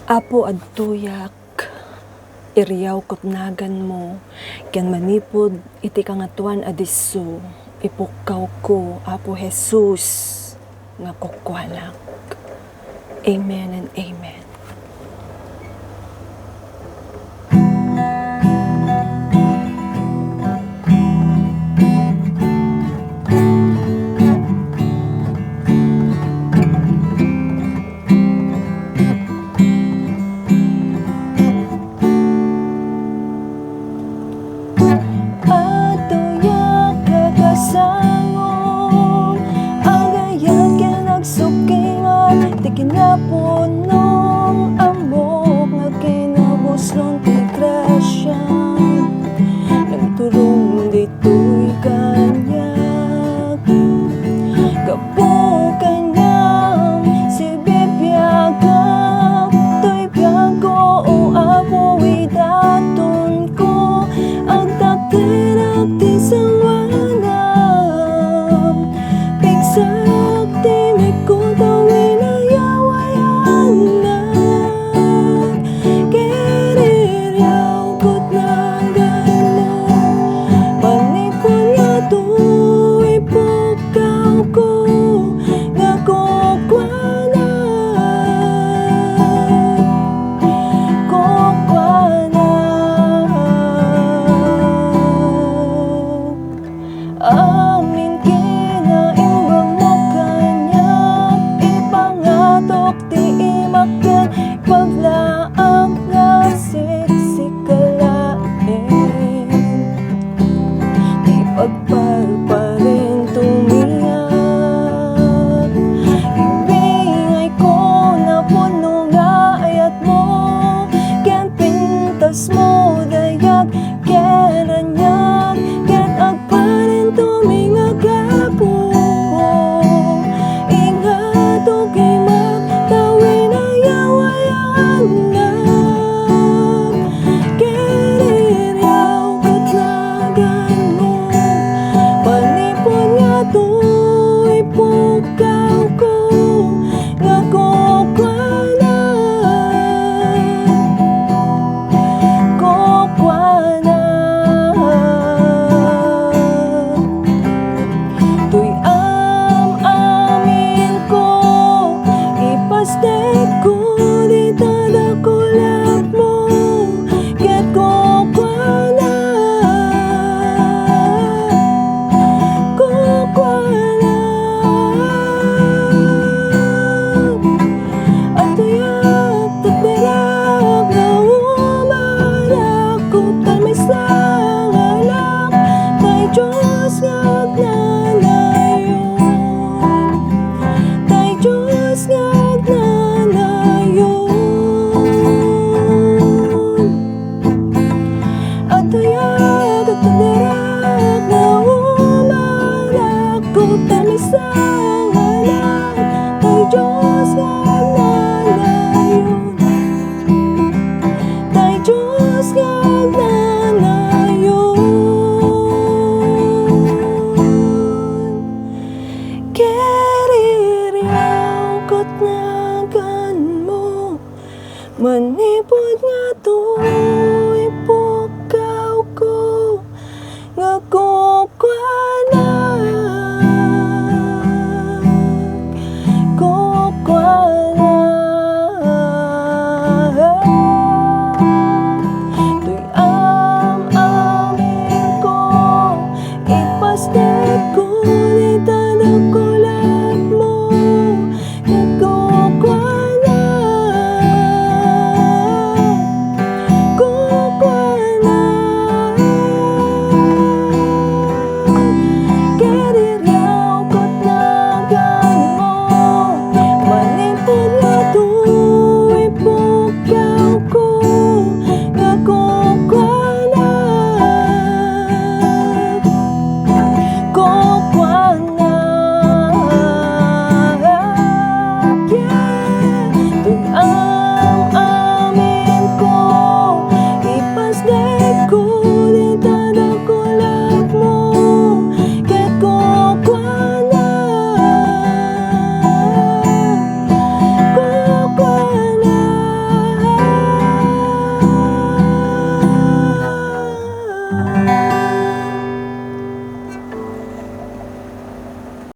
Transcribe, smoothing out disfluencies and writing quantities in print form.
Apo adtuyak, iriyaw kutnagan mo, ken manipod iti kangatuan adiso, ipukaw ko, Apo Jesus, nga kukwanak. Amen and amen. Kinapunong amok nga kinabuslon ti grasya, nagturong dito'y kanyak kapo kanyang si bibiyagap to'y biyago o Apo idaton ko ang taktirak ti sangwanam pigsak ti mikutawin amin kinaimbang mo kanyak ipangatok ti imakyan paglaang nga siksikalain di pagpalparin tumiyak ibingay ko na puno nga ayat mo ken pintas mo dayak ken anyag ken agparin tumingagapo ingat o gimak tawin ayaw-ayaw na kiniryaw katlagan mo panipon nga to'y pukaw ko nga Pastek ko di tada kulap mo ket ko kwana atayak tagdarak na umarak ko tamay sangalak tay Diyos nga agnanayon tay Diyos nga atayag at tagdarak na umarak ko tamay sangalak tay Diyos nga agnanayon tay Diyos nga agnanayon keriryaw katnagan mo manipon